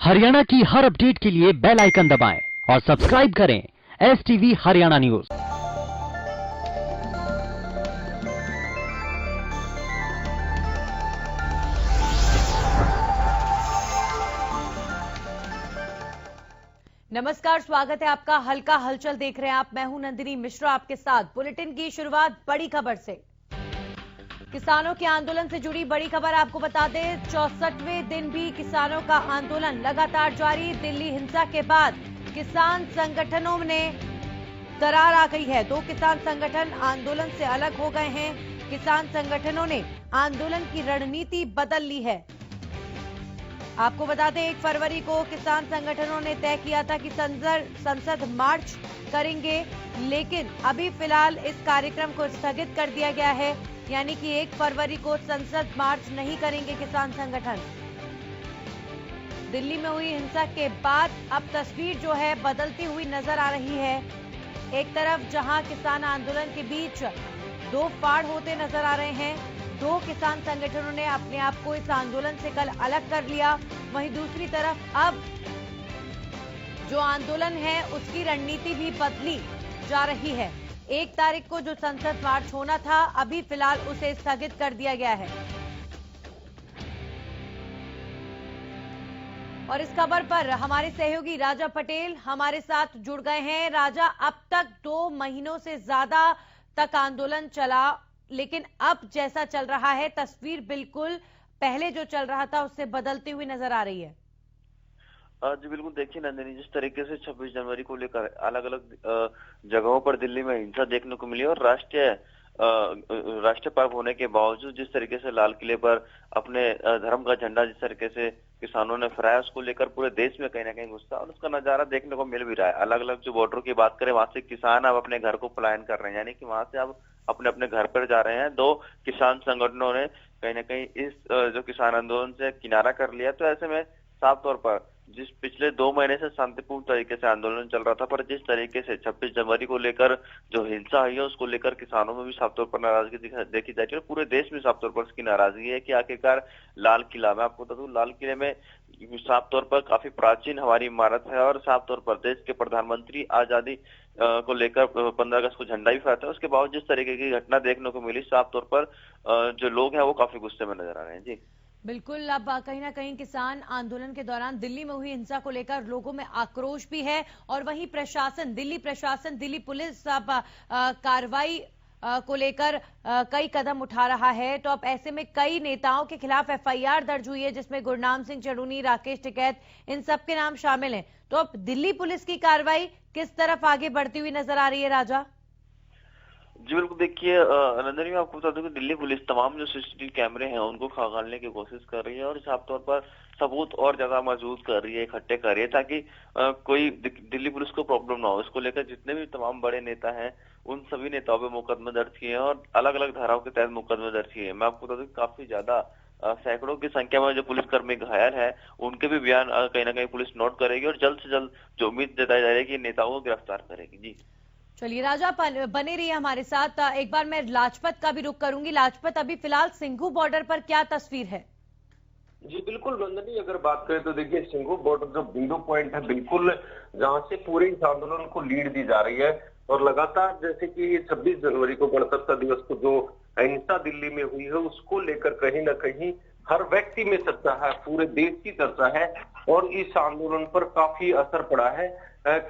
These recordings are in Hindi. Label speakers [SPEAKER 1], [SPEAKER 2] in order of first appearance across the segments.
[SPEAKER 1] हरियाणा की हर अपडेट के लिए बेल आइकन दबाएं और सब्सक्राइब करें STV हरियाणा न्यूज।
[SPEAKER 2] नमस्कार, स्वागत है आपका। हल्का हलचल देख रहे हैं आप। मैं हूं नंदिनी मिश्रा आपके साथ। बुलेटिन की शुरुआत बड़ी खबर से। किसानों के आंदोलन से जुड़ी बड़ी खबर आपको बता दें, 64वें दिन भी किसानों का आंदोलन लगातार जारी। दिल्ली हिंसा के बाद किसान संगठनों ने दरार आ गई है। दो किसान संगठन आंदोलन से अलग हो गए हैं। किसान संगठनों ने आंदोलन की रणनीति बदल ली है। आपको बता दें, 1 फरवरी को किसान संगठनों ने तय किया था कि संसद मार्च करेंगे, लेकिन अभी फिलहाल इस कार्यक्रम को स्थगित कर दिया गया है। यानी कि 1 फरवरी को संसद मार्च नहीं करेंगे किसान संगठन। दिल्ली में हुई हिंसा के बाद अब तस्वीर जो है बदलती हुई नजर आ रही है। एक तरफ जहां किसान आंदोलन के बीच दो फाड़ होते नजर आ रहे हैं, दो किसान संगठनों ने अपने आप को इस आंदोलन से कल अलग कर लिया। वहीं दूसरी तरफ अब जो आंदोलन है उसकी रणनीति भी बदली जा रही है। 1 तारीख को जो संसद मार्च होना था, अभी फिलहाल उसे स्थगित कर दिया गया है। और इस खबर पर हमारे सहयोगी राजा पटेल हमारे साथ जुड़ गए हैं। राजा, अब तक 2 महीनों से ज्यादा तक आंदोलन चला, लेकिन अब जैसा चल रहा है तस्वीर बिल्कुल पहले जो चल रहा था उससे बदलती हुई नजर आ रही है।
[SPEAKER 3] जी बिल्कुल, देखिए नंदिनी, जिस तरीके से 26 जनवरी को लेकर अलग अलग जगहों पर दिल्ली में हिंसा देखने को मिली और राष्ट्रीय पर्व होने के बावजूद जिस तरीके से लाल किले पर अपने धर्म का झंडा जिस तरीके से किसानों ने फहराया, उसको लेकर पूरे देश में कहीं ना कहीं गुस्सा और उसका नजारा देखने को मिल भी रहा है। अलग अलग जो बॉर्डर की बात करें, वहां से किसान अब अपने घर को पलायन कर रहे हैं, यानी कि वहां से अब अपने अपने घर पर जा रहे हैं। 2 किसान संगठनों ने कहीं ना कहीं इस जो किसान आंदोलन से किनारा कर लिया। तो ऐसे में साफ तौर पर जिस पिछले 2 महीने से शांतिपूर्ण तरीके से आंदोलन चल रहा था, पर जिस तरीके से 26 जनवरी को लेकर जो हिंसा हुई है उसको लेकर किसानों में भी साफ तौर पर नाराजगी देखी जा रही है और पूरे देश में साफ तौर पर इसकी नाराजगी है कि आखिरकार लाल किला, मैं आपको बता दूं, लाल किले में साफ तौर पर काफी प्राचीन हमारी इमारत है और साफ तौर पर देश के प्रधानमंत्री आजादी को लेकर 15 अगस्त को झंडा भी फहराता है। उसके बावजूद जिस तरीके की घटना देखने को मिली, साफ तौर पर जो लोग हैं वो काफी गुस्से में नजर आ रहे हैं। जी
[SPEAKER 2] बिल्कुल, अब कहीं ना कहीं किसान आंदोलन के दौरान दिल्ली में हुई हिंसा को लेकर लोगों में आक्रोश भी है और वहीं प्रशासन, दिल्ली पुलिस अब कार्रवाई को लेकर कई कदम उठा रहा है। तो अब ऐसे में कई नेताओं के खिलाफ FIR दर्ज हुई है, जिसमें गुरनाम सिंह चढ़ूनी, राकेश टिकैत, इन सबके नाम शामिल हैं। तो अब दिल्ली पुलिस की कार्रवाई किस तरफ आगे बढ़ती हुई नजर आ रही है, राजा?
[SPEAKER 3] जी बिल्कुल, देखिए नंदनी, मैं आपको बता दूं कि दिल्ली पुलिस तमाम जो CCTV कैमरे हैं उनको खंगालने की कोशिश कर रही है और साफ तौर पर सबूत और ज्यादा मजबूत कर रही है, इकट्ठे कर रही है, ताकि कोई दिल्ली पुलिस को प्रॉब्लम ना हो। इसको लेकर जितने भी तमाम बड़े नेता हैं उन सभी नेताओं पे मुकदमे दर्ज किए हैं और अलग अलग धाराओं के तहत मुकदमे दर्ज किए हैं। मैं आपको बता दूं काफी ज्यादा सैकड़ों की संख्या में जो पुलिसकर्मी घायल है उनके भी बयान कहीं ना कहीं पुलिस नोट करेगी और जल्द से जल्द जो उम्मीद जताई जा रही है कि नेताओं को गिरफ्तार करेगी। जी
[SPEAKER 2] चलिए राजा, बने रहिए हमारे साथ। एक बार मैं लाजपत का भी रुख करूंगी। लाजपत, अभी फिलहाल सिंघू बॉर्डर पर क्या तस्वीर है?
[SPEAKER 4] जी बिल्कुल नंदनी, अगर बात करें तो देखिए सिंघू बॉर्डर जो बिंदु पॉइंट है, बिल्कुल जहां से पूरे इस आंदोलन को लीड दी जा रही है और लगातार जैसे कि 26 जनवरी को गणतंत्र दिवस को जो हिंसा दिल्ली में हुई है उसको लेकर कहीं ना कहीं हर व्यक्ति में चर्चा है, पूरे देश की चर्चा है और इस आंदोलन पर काफी असर पड़ा है।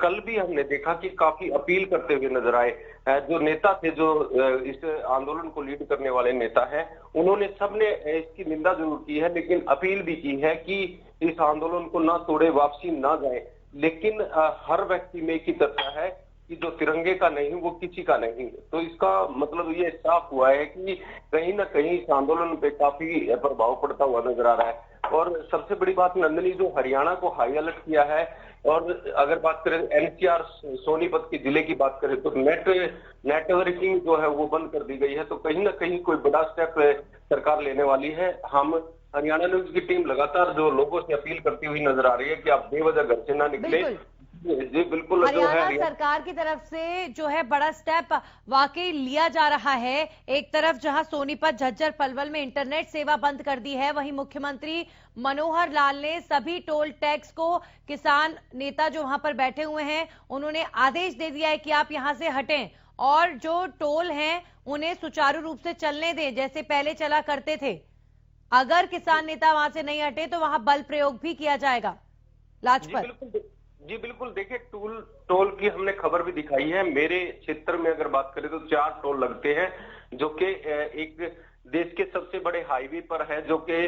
[SPEAKER 4] कल भी हमने देखा कि काफी अपील करते हुए नजर आए जो नेता थे, जो इस आंदोलन को लीड करने वाले नेता हैं, उन्होंने सबने इसकी निंदा जरूर की है लेकिन अपील भी की है कि इस आंदोलन को ना तोड़े, वापसी ना जाए। लेकिन हर व्यक्ति में की चर्चा है कि जो तिरंगे का नहीं वो किसी का नहीं। तो इसका मतलब ये साफ हुआ है कि कहीं ना कहीं इस आंदोलन पे काफी प्रभाव पड़ता हुआ नजर आ रहा है। और सबसे बड़ी बात नंदनी, जो हरियाणा को हाई अलर्ट किया है और अगर बात करें NCR सोनीपत के जिले की बात करें तो नेटवर्किंग जो है वो बंद कर दी गई है। तो कहीं ना कहीं कोई बड़ा स्टेप सरकार लेने वाली है। हम हरियाणा न्यूज की टीम लगातार जो लोगों से अपील करती हुई नजर आ रही है कि आप बेवजह घर से ना निकले, जी बिल्कुल, जो है
[SPEAKER 2] हरियाणा सरकार की तरफ से जो है बड़ा स्टेप वाकई लिया जा रहा है। एक तरफ जहां सोनीपत, झज्जर, पलवल में इंटरनेट सेवा बंद कर दी है, वहीं मुख्यमंत्री मनोहर लाल ने सभी टोल टैक्स को, किसान नेता जो वहां पर बैठे हुए हैं उन्होंने आदेश दे दिया है कि आप यहां से हटें और जो टोल हैं उन्हें सुचारू रूप से चलने दें जैसे पहले चला करते थे। अगर किसान नेता वहां से नहीं हटे तो वहां बल प्रयोग भी किया जाएगा। लाजपत
[SPEAKER 4] जी बिल्कुल, देखिए टोल की हमने खबर भी दिखाई है। मेरे क्षेत्र में अगर बात करें तो 4 टोल लगते हैं, जो कि एक देश के सबसे बड़े हाईवे पर है, जो कि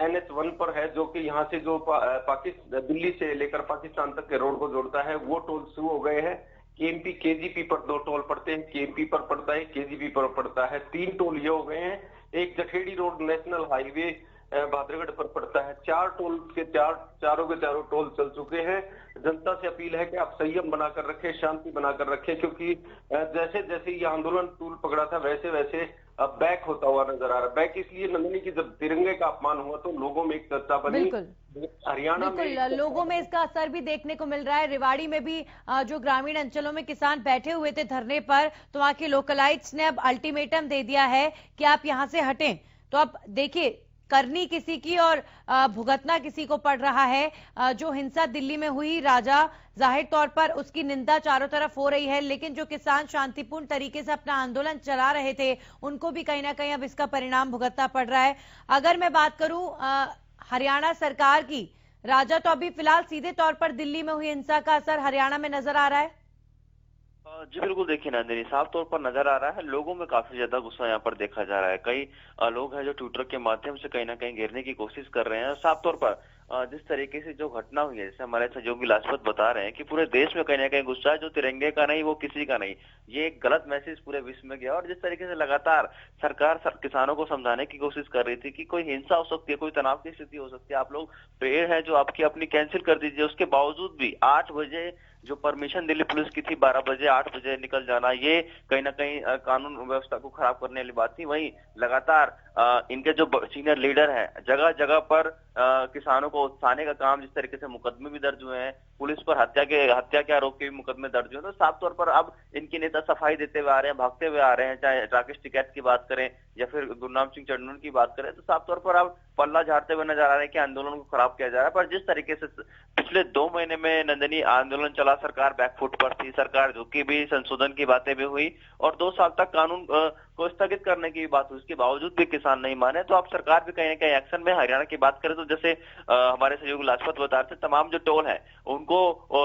[SPEAKER 4] NH1 पर है, जो कि यहाँ से जो पाकिस्तान, दिल्ली से लेकर पाकिस्तान तक के रोड को जोड़ता है, वो टोल शुरू हो गए हैं। KMP KGP पर 2 टोल पड़ते हैं, KMP पर पड़ता है, KGP पर पड़ता है, 3 टोल ये हो गए हैं। एक जखेड़ी रोड नेशनल हाईवे भाद्रगढ़ पर पड़ता है। 4 टोल के चारों के चारों टोल चल चुके हैं। जनता से अपील है कि आप संयम बनाकर रखें, शांति बनाकर रखें, क्योंकि जैसे जैसे ये आंदोलन तूल पकड़ा था वैसे वैसे अब बैक होता हुआ नजर आ रहा है। बैक इसलिए नंदिनी की जब तिरंगे का अपमान हुआ तो लोगों में एक चर्चा बनी। हरियाणा में
[SPEAKER 2] लोगों में इसका असर भी देखने को मिल रहा है। रेवाड़ी में भी जो ग्रामीण अंचलों में किसान बैठे हुए थे धरने पर, तो वहां के लोकलाइट्स ने अब अल्टीमेटम दे दिया है कि आप यहां से हटें। तो अब देखिए, करनी किसी की और भुगतना किसी को पड़ रहा है। जो हिंसा दिल्ली में हुई, राजा जाहिर तौर पर उसकी निंदा चारों तरफ हो रही है, लेकिन जो किसान शांतिपूर्ण तरीके से अपना आंदोलन चला रहे थे उनको भी कहीं ना कहीं अब इसका परिणाम भुगतना पड़ रहा है। अगर मैं बात करूं हरियाणा सरकार की, राजा तो अभी फिलहाल सीधे तौर पर दिल्ली में हुई हिंसा का असर हरियाणा में नजर आ रहा है।
[SPEAKER 3] जी बिल्कुल, देखिए नंदिनी, साफ तौर पर नजर आ रहा है, लोगों में काफी ज्यादा गुस्सा यहाँ पर देखा जा रहा है। कई लोग हैं जो ट्विटर के माध्यम से कहीं ना कहीं घेरने की कोशिश कर रहे हैं। साफ तौर पर जिस तरीके से जो घटना हुई है, जैसे हमारे सहयोगी लाजपत बता रहे हैं कि पूरे देश में कहीं ना कहीं गुस्सा है, जो तिरंगे का नहीं वो किसी का नहीं, ये एक गलत मैसेज पूरे विश्व में गया। और जिस तरीके से लगातार सरकार किसानों को समझाने की कोशिश कर रही थी कि कोई हिंसा हो सकती है, कोई तनाव की स्थिति हो सकती है, आप लोग पेड़ है जो आपकी अपनी कैंसिल कर दीजिए। उसके बावजूद भी 8 बजे जो परमिशन दिल्ली पुलिस की थी 12 बजे 8 बजे निकल जाना, ये कहीं ना कहीं कानून व्यवस्था को खराब करने वाली बात थी। वहीं लगातार इनके जो सीनियर लीडर हैं जगह जगह पर किसानों को उकसाने का काम, जिस तरीके से मुकदमे भी दर्ज हुए हैं, पुलिस पर हत्या के आरोप के भी मुकदमे दर्ज हुए, तो साफ तौर पर अब इनके नेता सफाई देते हुए आ रहे हैं, भागते हुए आ रहे हैं। चाहे राकेश टिकैत की बात करें या फिर गुरनाम सिंह चन्नन की बात करें, तो साफ तौर पर अब पल्ला झाड़ते हुए नजर आ रहे हैं कि आंदोलन को खराब किया जा रहा है। पर जिस तरीके से पिछले 2 महीने में नंदिनी आंदोलन चला, सरकार बैकफुट पर थी, सरकार झुकी भी, संशोधन की बातें भी हुई और 2 साल तक कानून को स्थगित करने की बात हुई, उसके बावजूद भी किसान नहीं माने। तो अब सरकार भी कहीं ना कहीं एक्शन में। हरियाणा की बात करें तो जैसे हमारे सहयोगी लाजपत बता रहे थे, तमाम जो टोल है उनको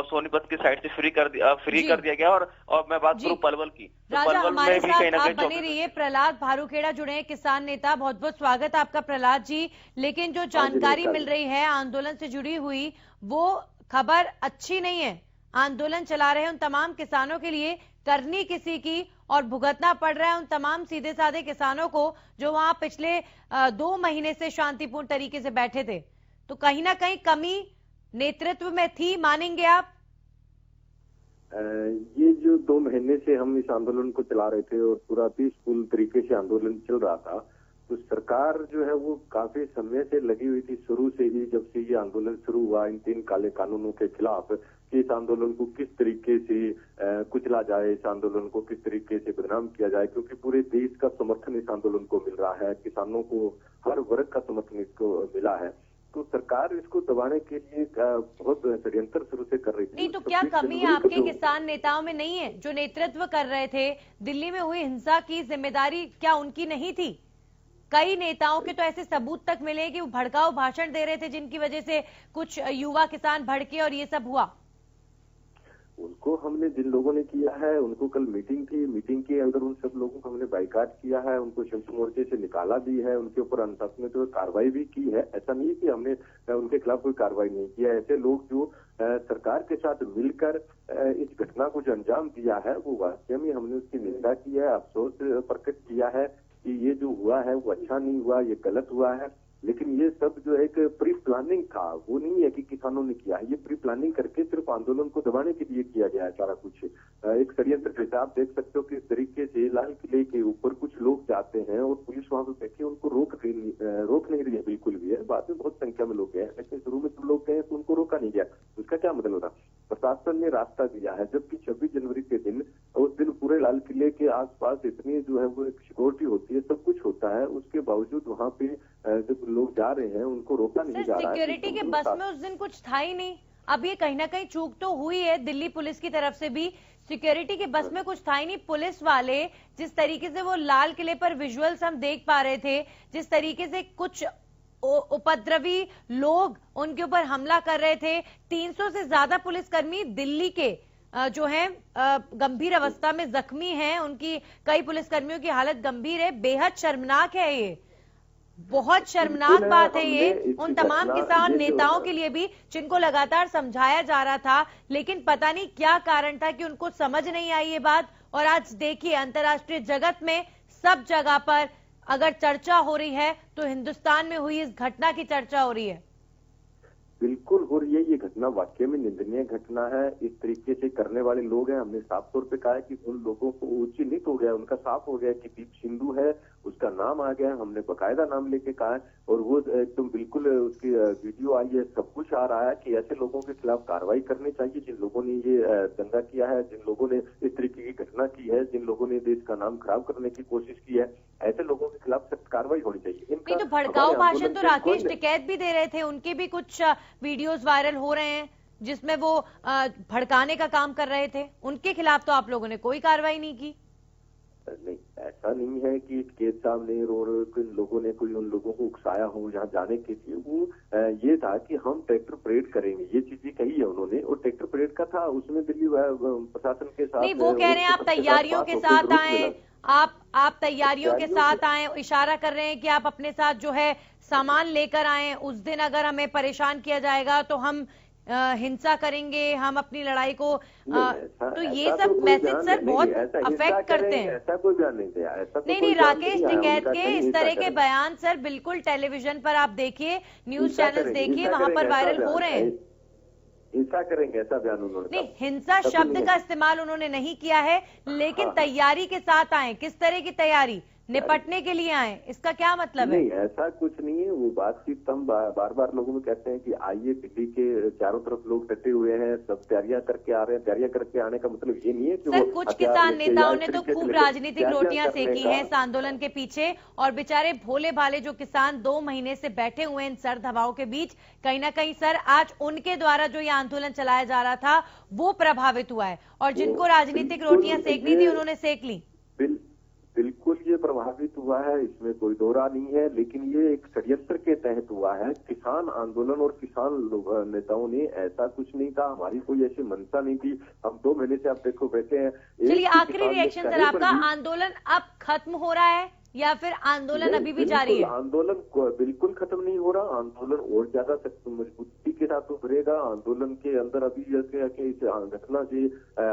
[SPEAKER 3] सोनीपत की साइड से फ्री कर दिया गया। और मैं बात करूं पलवल की, तो
[SPEAKER 2] राजा
[SPEAKER 3] पलवल
[SPEAKER 2] हमारे
[SPEAKER 3] में भी कहीं ना
[SPEAKER 2] साथ आप
[SPEAKER 3] कहीं
[SPEAKER 2] बने रहिए। प्रहलाद भारूखेड़ा जुड़े हैं, किसान नेता। बहुत बहुत स्वागत आपका प्रहलाद जी। लेकिन जो जानकारी मिल रही है आंदोलन से जुड़ी हुई, वो खबर अच्छी नहीं है। आंदोलन चला रहे हैं उन तमाम किसानों के लिए करनी किसी की और भुगतना पड़ रहा है उन तमाम सीधे साधे किसानों को जो वहां पिछले 2 महीने से शांतिपूर्ण तरीके से बैठे थे। तो कहीं ना कहीं कमी नेतृत्व में थी, मानेंगे आप?
[SPEAKER 5] ये जो 2 महीने से हम इस आंदोलन को चला रहे थे और पूरा पीसफुल तरीके से आंदोलन चल रहा था, तो सरकार जो है वो काफी समय से लगी हुई थी, शुरू से ही। जब से ये आंदोलन शुरू हुआ इन 3 काले कानूनों के खिलाफ, कि इस आंदोलन को किस तरीके से कुचला जाए, इस आंदोलन को किस तरीके से बदनाम किया जाए, क्योंकि पूरे देश का समर्थन इस आंदोलन को मिल रहा है, किसानों को हर वर्ग का समर्थन इसको मिला है। तो सरकार इसको दबाने के लिए बहुत षड्यंत्र शुरू से कर रही थी।
[SPEAKER 2] नहीं तो क्या कमी आपके किसान नेताओं में नहीं है जो नेतृत्व कर रहे थे? दिल्ली में हुई हिंसा की जिम्मेदारी क्या उनकी नहीं थी? कई नेताओं के तो ऐसे सबूत तक मिले कि वो भड़काऊ भाषण दे रहे थे जिनकी वजह से कुछ युवा किसान भड़के और ये सब हुआ।
[SPEAKER 5] उनको हमने, जिन लोगों ने किया है उनको कल मीटिंग थी, मीटिंग के अंदर उन सब लोगों को हमने बाइकाट किया है, उनको संयुक्त मोर्चे से निकाला भी है, उनके ऊपर अनुशासनात्मक तो कार्रवाई भी की है। ऐसा नहीं कि हमने उनके खिलाफ कोई कार्रवाई नहीं किया। ऐसे लोग जो सरकार के साथ मिलकर इस घटना को जो अंजाम दिया है, वो वास्तव में हमने उसकी निंदा की है, अफसोस प्रकट किया है कि ये जो हुआ है वो अच्छा नहीं हुआ, ये गलत हुआ है। लेकिन ये सब जो एक प्री प्लानिंग था, वो नहीं है कि किसानों ने किया है। ये प्री प्लानिंग करके सिर्फ आंदोलन को दबाने के लिए किया गया है सारा कुछ। एक षड्यंत्र जैसे आप देख सकते हो कि इस तरीके से लाल किले के ऊपर कुछ लोग जाते हैं और पुलिस वहां पर बैठी उनको रोक नहीं रही है बिल्कुल भी है। बाद में बहुत संख्या में लोग गए, लेकिन शुरू में सब लोग गए तो उनको रोका नहीं गया। उसका क्या मतलब था? प्रशासन ने रास्ता दिया है, जबकि 26 जनवरी के दिन उस दिन पूरे लाल किले के आसपास इतनी जो है वो एक सिक्योरिटी होती है, सब कुछ होता है, उसके बावजूद वहाँ पे जब लोग जा रहे हैं उनको रोका नहीं जा रहा है।
[SPEAKER 2] सिक्योरिटी के बस में उस दिन कुछ था ही नहीं। अब ये कहीं ना कहीं चूक तो हुई है दिल्ली पुलिस की तरफ से भी, सिक्योरिटी के बस में कुछ था ही नहीं। पुलिस वाले जिस तरीके से वो लाल किले पर विजुअल्स हम देख पा रहे थे, जिस तरीके से कुछ उपद्रवी लोग उनके ऊपर हमला कर रहे थे, 300 से ज्यादा पुलिसकर्मी दिल्ली के जो हैं गंभीर अवस्था में जख्मी हैं, उनकी कई पुलिसकर्मियों की हालत गंभीर है। बेहद शर्मनाक है ये, बहुत शर्मनाक बात है ये उन तमाम किसान नेताओं के लिए भी जिनको लगातार समझाया जा रहा था, लेकिन पता नहीं क्या कारण था कि उनको समझ नहीं आई ये बात। और आज देखिए अंतर्राष्ट्रीय जगत में सब जगह पर अगर चर्चा हो रही है तो हिंदुस्तान में हुई इस घटना की चर्चा हो रही है।
[SPEAKER 5] बिल्कुल हो रही है, ये घटना वाकई में निंदनीय घटना है। इस तरीके से करने वाले लोग हैं, हमने साफ तौर पे कहा है कि उन लोगों को चिन्हित हो गया, उनका साफ हो गया कि दीप सिंधु है, उसका नाम आ गया, हमने बकायदा नाम लेके कहा है और वो एकदम बिल्कुल उसकी वीडियो आई है, सब कुछ आ रहा है कि ऐसे लोगों के खिलाफ कार्रवाई करनी चाहिए जिन लोगों ने ये दंगा किया है, जिन लोगों ने इस तरीके की घटना की है, जिन लोगों ने देश का नाम खराब करने की कोशिश की है, ऐसे लोगों के खिलाफ सख्त कार्रवाई होनी चाहिए।
[SPEAKER 2] नहीं तो भड़काऊ भाषण तो राकेश टिकैत भी दे रहे थे, उनके भी कुछ वीडियोस वायरल हो रहे हैं जिसमें वो भड़काने का काम कर रहे थे, उनके खिलाफ तो आप लोगों ने कोई कार्रवाई नहीं की।
[SPEAKER 5] नहीं, ऐसा नहीं है कि टिकैत साहब ने और लोगों ने कोई उन लोगों को उकसाया हो यहाँ जाने के लिए। वो ये था कि हम ट्रैक्टर परेड करेंगे, ये चीजें कही है उन्होंने, और ट्रैक्टर परेड का था, उसमें दिल्ली प्रशासन के साथ
[SPEAKER 2] नहीं, वो कह रहे हैं आप तैयारियों के साथ आए, आप तैयारियों के साथ आए, इशारा कर रहे हैं कि आप अपने साथ जो है सामान लेकर आए, उस दिन अगर हमें परेशान किया जाएगा तो हम हिंसा करेंगे, हम अपनी लड़ाई को तो ये सब मैसेज सर बहुत अफेक्ट करते हैं।
[SPEAKER 5] ऐसा कोई बयान नहीं दिया, ऐसा
[SPEAKER 2] नहीं, राकेश टिकैत के इस तरह के बयान सर बिल्कुल टेलीविजन पर आप देखिए, न्यूज चैनल्स देखिए, वहां पर वायरल हो रहे हैं।
[SPEAKER 5] हिंसा करेंगे ऐसा बयान उन्होंने
[SPEAKER 2] नहीं, हिंसा शब्द का इस्तेमाल उन्होंने नहीं किया है, लेकिन तैयारी के साथ आए। किस तरह की तैयारी? निपटने के लिए आए, इसका क्या मतलब है?
[SPEAKER 5] नहीं, ऐसा कुछ नहीं है। वो बातचीत हम बार बार लोगों में कहते हैं कि आइए, दिल्ली के चारों तरफ लोग डटे हुए हैं, सब तैयारियां करके आ रहे हैं। तैयारियां करके आने का मतलब ये नहीं है कि
[SPEAKER 2] सर कुछ किसान नेताओं ने तो खूब राजनीतिक रोटियां सेकी हैं इस आंदोलन के पीछे, और बेचारे भोले भाले जो किसान 2 महीने से बैठे हुए हैं इन सर्द हवाओं के बीच, कहीं ना कहीं सर आज उनके द्वारा जो ये आंदोलन चलाया जा रहा था वो प्रभावित हुआ है, और जिनको राजनीतिक रोटियां सेकनी थी उन्होंने सेक ली।
[SPEAKER 5] बिल्कुल ये प्रभावित हुआ है, इसमें कोई दो राय नहीं है, लेकिन ये एक षड्यंत्र के तहत हुआ है। किसान आंदोलन और किसान नेताओं ने ऐसा कुछ नहीं था, हमारी कोई ऐसी मंशा नहीं थी। हम 2 महीने से आप देखो बैठे हैं।
[SPEAKER 2] चलिए आखिरी रिएक्शन सर आपका, आंदोलन अब खत्म हो रहा है या फिर आंदोलन अभी भी जारी है?
[SPEAKER 5] आंदोलन बिल्कुल खत्म नहीं हो रहा, आंदोलन और ज्यादा मजबूती के साथ उभरेगा। आंदोलन के अंदर अभी इस घटना से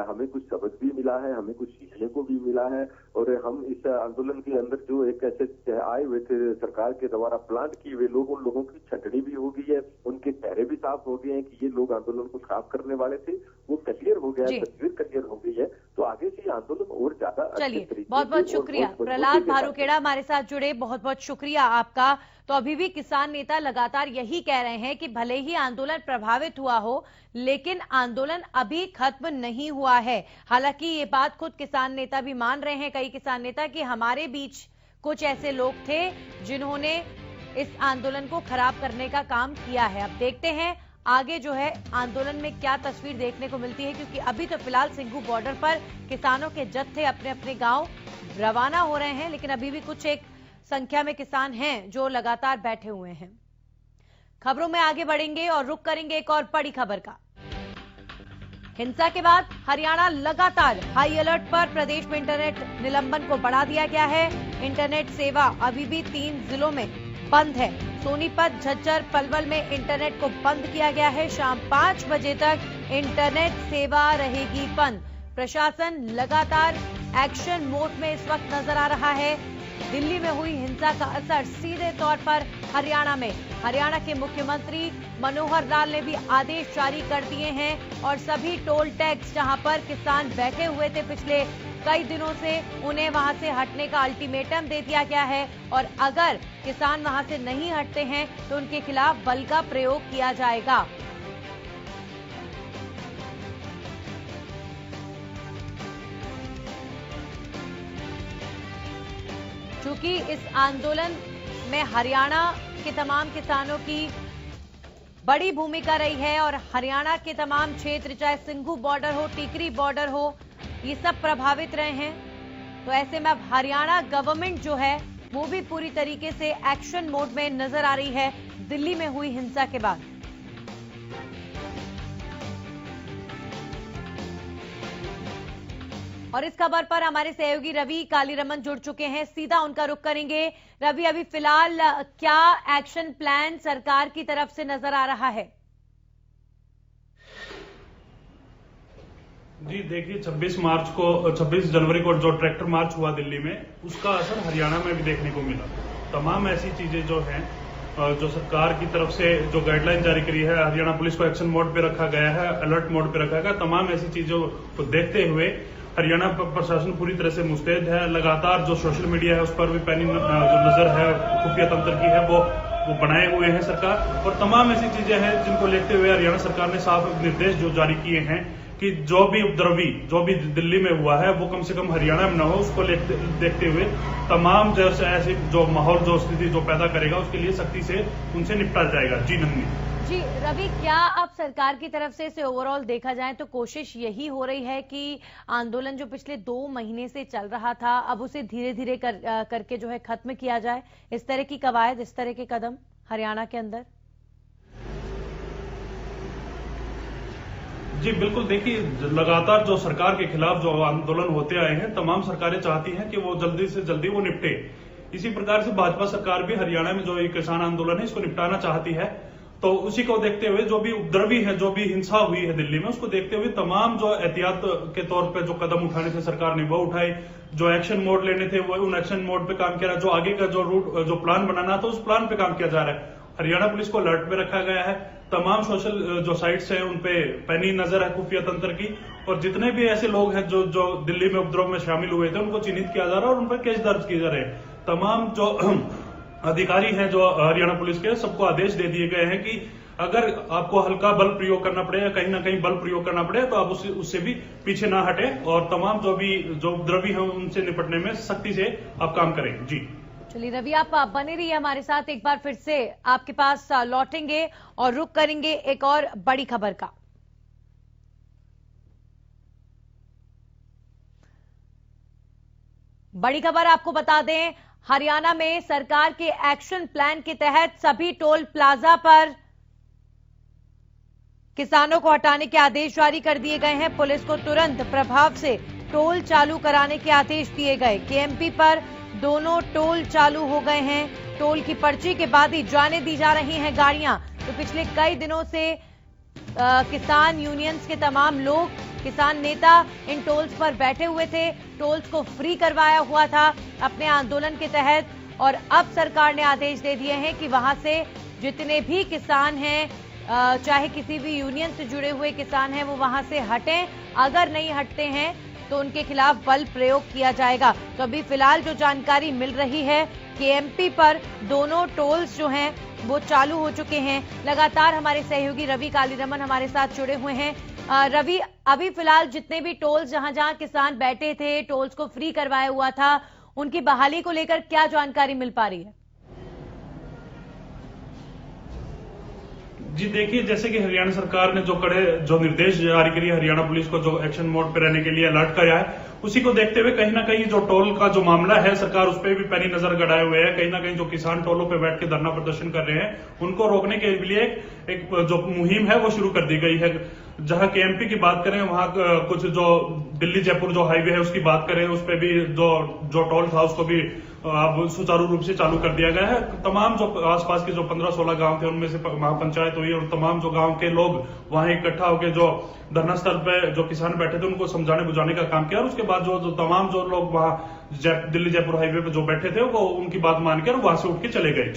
[SPEAKER 5] हमें कुछ सबक भी मिला है, हमें कुछ सीखने को भी मिला है, और हम इस आंदोलन के अंदर जो एक ऐसे आए हुए थे सरकार के द्वारा प्लांट किए हुए लोग, उन लोगों की छटनी भी हो गई है, उनके चेहरे भी साफ हो गए हैं कि ये लोग आंदोलन को खराब करने वाले थे, वो क्लियर हो गया, तस्वीर क्लियर हो गई है। तो आगे से आंदोलन और ज्यादा।
[SPEAKER 2] चलिए बहुत बहुत शुक्रिया प्रहलाद भारूखेड़ा हमारे साथ जुड़े, बहुत बहुत शुक्रिया आपका। तो अभी भी किसान नेता लगातार यही कह रहे हैं कि भले ही आंदोलन प्रभावित हुआ हो, लेकिन आंदोलन अभी खत्म नहीं हुआ है। हालांकि ये बात खुद किसान नेता भी मान रहे हैं, कई किसान नेता, कि हमारे बीच कुछ ऐसे लोग थे जिन्होंने इस आंदोलन को खराब करने का काम किया है। अब देखते हैं आगे जो है आंदोलन में क्या तस्वीर देखने को मिलती है, क्योंकि अभी तो फिलहाल सिंघू बॉर्डर पर किसानों के जत्थे अपने अपने गांव रवाना हो रहे हैं, लेकिन अभी भी कुछ एक संख्या में किसान हैं जो लगातार बैठे हुए हैं। खबरों में आगे बढ़ेंगे और रुख करेंगे एक और बड़ी खबर का। हिंसा के बाद हरियाणा लगातार हाई अलर्ट पर, प्रदेश में इंटरनेट निलंबन को बढ़ा दिया गया है। इंटरनेट सेवा अभी भी 3 जिलों में बंद है। सोनीपत, झज्जर, पलवल में इंटरनेट को बंद किया गया है। शाम 5 बजे तक इंटरनेट सेवा रहेगी बंद। प्रशासन लगातार एक्शन मोड में इस वक्त नजर आ रहा है। दिल्ली में हुई हिंसा का असर सीधे तौर पर हरियाणा में, हरियाणा के मुख्यमंत्री मनोहर लाल ने भी आदेश जारी कर दिए हैं, और सभी टोल टैक्स जहां पर किसान बैठे हुए थे पिछले कई दिनों से, उन्हें वहां से हटने का अल्टीमेटम दे दिया गया है, और अगर किसान वहां से नहीं हटते हैं तो उनके खिलाफ बल का प्रयोग किया जाएगा। चूंकि इस आंदोलन में हरियाणा के तमाम किसानों की बड़ी भूमिका रही है और हरियाणा के तमाम क्षेत्र, चाहे सिंघू बॉर्डर हो, टिकरी बॉर्डर हो, ये सब प्रभावित रहे हैं। तो ऐसे में अब हरियाणा गवर्नमेंट जो है वो भी पूरी तरीके से एक्शन मोड में नजर आ रही है दिल्ली में हुई हिंसा के बाद। और इस खबर पर हमारे सहयोगी रवि कालीरमन जुड़ चुके हैं, सीधा उनका रुख करेंगे। रवि, अभी फिलहाल क्या एक्शन प्लान सरकार की तरफ से नजर आ रहा है?
[SPEAKER 6] जी देखिए, 26 जनवरी को जो ट्रैक्टर मार्च हुआ दिल्ली में, उसका असर हरियाणा में भी देखने को मिला। तमाम ऐसी चीजें जो हैं, जो सरकार की तरफ से जो गाइडलाइन जारी करी है, हरियाणा पुलिस को एक्शन मोड पे रखा गया है, अलर्ट मोड पे रखा गया, तमाम ऐसी चीजों को देखते हुए हरियाणा प्रशासन पूरी तरह से मुस्तैद है। लगातार जो सोशल मीडिया है उस पर भी पैनी जो नजर है खुफिया तंत्र की है वो बनाए हुए हैं सरकार। और तमाम ऐसी चीजें हैं जिनको लेते हुए हरियाणा सरकार ने साफ निर्देश जो जारी किए हैं कि जो भी उपद्रवी जो भी दिल्ली में हुआ है वो कम से कम हरियाणा में न हो। उसको देखते हुए तमाम जैसे ऐसे जो माहौल जो स्थिति जो पैदा करेगा उसके लिए सख्ती से उनसे निपटा जाएगा। जी नंदनी।
[SPEAKER 2] जी रवि, क्या अब सरकार की तरफ से इसे ओवरऑल देखा जाए तो कोशिश यही हो रही है कि आंदोलन जो पिछले 2 महीने से चल रहा था अब उसे धीरे धीरे करके जो है खत्म किया जाए, इस तरह की कवायद, इस तरह के कदम हरियाणा के अंदर?
[SPEAKER 6] जी बिल्कुल, देखिए लगातार जो सरकार के खिलाफ जो आंदोलन होते आए हैं, तमाम सरकारें चाहती हैं कि वो जल्दी से जल्दी वो निपटे। इसी प्रकार से भाजपा सरकार भी हरियाणा में जो ये किसान आंदोलन है इसको निपटाना चाहती है। तो उसी को देखते हुए जो भी उपद्रवी है, जो भी हिंसा हुई है दिल्ली में, उसको देखते हुए तमाम जो एहतियात के तौर पे जो कदम उठाने थे सरकार ने वो उठाए। जो एक्शन मोड लेने थे वो उन एक्शन मोड पे काम किया, जो आगे का जो रूट जो प्लान बनाना था उस प्लान पे काम किया जा रहा है। हरियाणा पुलिस को अलर्ट पे रखा गया है, तमाम सोशल जो साइट्स हैं उन पे पैनी नजर है खुफिया तंत्र की। और जितने भी ऐसे लोग हैं जो दिल्ली में उपद्रव में शामिल हुए थे उनको चिन्हित किया जा रहा है और उन पर केस दर्ज किए जा रहे हैं। तमाम जो अधिकारी हैं जो हरियाणा पुलिस के, सबको आदेश दे दिए गए हैं कि अगर आपको हल्का बल प्रयोग करना पड़े या कहीं ना कहीं बल प्रयोग करना पड़े तो आप उससे भी पीछे ना हटे और तमाम जो उपद्रवी हैं उनसे निपटने में सख्ती से आप काम करें। जी
[SPEAKER 2] चलिए रवि, आप बने रहिए हमारे साथ, एक बार फिर से आपके पास लौटेंगे और रुख करेंगे एक और बड़ी खबर का। बड़ी खबर आपको बता दें, हरियाणा में सरकार के एक्शन प्लान के तहत सभी टोल प्लाजा पर किसानों को हटाने के आदेश जारी कर दिए गए हैं। पुलिस को तुरंत प्रभाव से टोल चालू कराने के आदेश दिए गए। केएमपी पर दोनों टोल चालू हो गए हैं। टोल की पर्ची के बाद ही जाने दी जा रही हैं गाड़ियां। तो पिछले कई दिनों से किसान यूनियंस के तमाम लोग, किसान नेता इन टोल्स पर बैठे हुए थे, टोल्स को फ्री करवाया हुआ था अपने आंदोलन के तहत। और अब सरकार ने आदेश दे दिए हैं कि वहां से जितने भी किसान हैं, चाहे किसी भी यूनियन से जुड़े हुए किसान हैं, वो वहां से हटें। अगर नहीं हटते हैं तो उनके खिलाफ बल प्रयोग किया जाएगा। तो अभी फिलहाल जो जानकारी मिल रही है, केएमपी पर दोनों टोल्स जो हैं वो चालू हो चुके हैं। लगातार हमारे सहयोगी रवि कालीरमन हमारे साथ जुड़े हुए हैं। रवि, अभी फिलहाल जितने भी टोल्स जहां जहां किसान बैठे थे, टोल्स को फ्री करवाया हुआ था, उनकी बहाली को लेकर क्या जानकारी मिल पा रही है?
[SPEAKER 6] जी देखिए, जैसे कि हरियाणा सरकार ने जो निर्देश जारी करी है, हरियाणा पुलिस को जो एक्शन मोड पे रहने के लिए अलर्ट किया है, उसी को देखते हुए कहीं ना कहीं जो टोल का जो मामला है, सरकार उस पर भी पैनी नजर गड़ाए हुए है। कहीं ना कहीं जो किसान टोलों पे बैठ के धरना प्रदर्शन कर रहे हैं, उनको रोकने के लिए एक जो मुहिम है वो शुरू कर दी गई है। जहां केएमपी की बात करें, वहां कुछ जो दिल्ली जयपुर जो हाईवे है उसकी बात करें, उस पर भी जो टोल था उसको भी अब सुचारू रूप से चालू कर दिया गया है। तमाम जो आसपास के जो 15-16 गांव थे उनमें से महापंचायत हुई और तमाम जो गांव के लोग वहां इकट्ठा होकर जो धरना स्थल पे जो किसान बैठे थे उनको समझाने बुझाने का काम किया। और उसके बाद जो तमाम जो लोग वहां दिल्ली जयपुर हाईवे पे जो बैठे थे वो उनकी बात मानकर वहां से उठ के चले गए।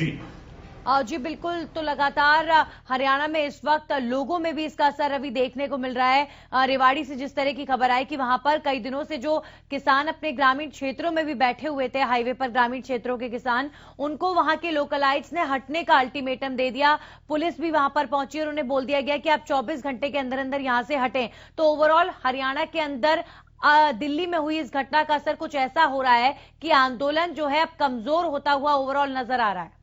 [SPEAKER 6] जी
[SPEAKER 2] बिल्कुल। तो लगातार हरियाणा में इस वक्त लोगों में भी इसका असर अभी देखने को मिल रहा है। रेवाड़ी से जिस तरह की खबर आई कि वहां पर कई दिनों से जो किसान अपने ग्रामीण क्षेत्रों में भी बैठे हुए थे, हाईवे पर ग्रामीण क्षेत्रों के किसान, उनको वहां के लोकलाइट्स ने हटने का अल्टीमेटम दे दिया। पुलिस भी वहां पर पहुंची और उन्हें बोल दिया गया कि आप 24 घंटे के अंदर अंदर यहां से हटें। तो ओवरऑल हरियाणा के अंदर दिल्ली में हुई इस घटना का असर कुछ ऐसा हो रहा है कि आंदोलन जो है अब कमजोर होता हुआ ओवरऑल नजर आ रहा है?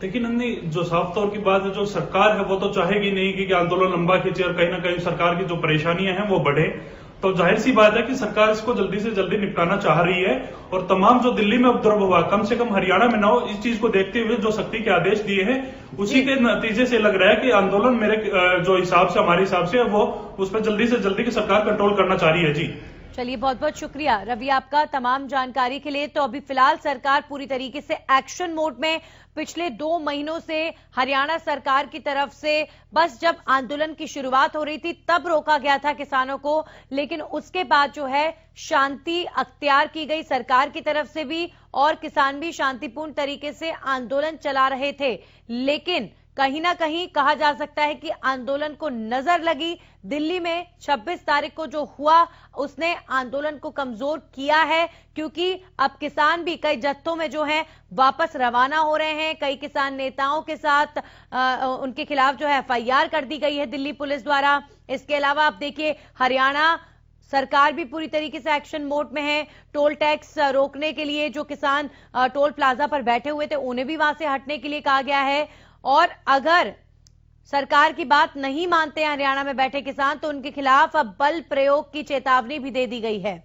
[SPEAKER 6] देखिए नंदनी, जो साफ तौर की बात है, जो सरकार है वो तो चाहेगी नहीं कि आंदोलन लंबा खींचे और कहीं ना कहीं सरकार की जो परेशानियां हैं वो बढ़े। तो जाहिर सी बात है कि सरकार इसको जल्दी से जल्दी निपटाना चाह रही है और तमाम जो दिल्ली में उपद्रव हुआ कम से कम हरियाणा में ना हो, इस चीज को देखते हुए जो सख्ती के आदेश दिए हैं उसी के नतीजे से लग रहा है कि आंदोलन मेरे जो हिसाब से, हमारे हिसाब से वो उस पर जल्दी से जल्दी की सरकार कंट्रोल करना चाह रही है। जी
[SPEAKER 2] चलिए, बहुत बहुत शुक्रिया रवि आपका तमाम जानकारी के लिए। तो अभी फिलहाल सरकार पूरी तरीके से एक्शन मोड में। पिछले 2 महीनों से हरियाणा सरकार की तरफ से बस जब आंदोलन की शुरुआत हो रही थी तब रोका गया था किसानों को, लेकिन उसके बाद जो है शांति अख्तियार की गई सरकार की तरफ से भी और किसान भी शांतिपूर्ण तरीके से आंदोलन चला रहे थे। लेकिन कहीं ना कहीं कहा जा सकता है कि आंदोलन को नजर लगी। दिल्ली में 26 तारीख को जो हुआ उसने आंदोलन को कमजोर किया है, क्योंकि अब किसान भी कई जत्थों में जो है वापस रवाना हो रहे हैं। कई किसान नेताओं के साथ उनके खिलाफ जो है FIR कर दी गई है दिल्ली पुलिस द्वारा। इसके अलावा आप देखिए हरियाणा सरकार भी पूरी तरीके से एक्शन मोड में है। टोल टैक्स रोकने के लिए जो किसान टोल प्लाजा पर बैठे हुए थे उन्हें भी वहां से हटने के लिए कहा गया है, और अगर सरकार की बात नहीं मानते हैं हरियाणा में बैठे किसान तो उनके खिलाफ अब बल प्रयोग की चेतावनी भी दे दी गई है।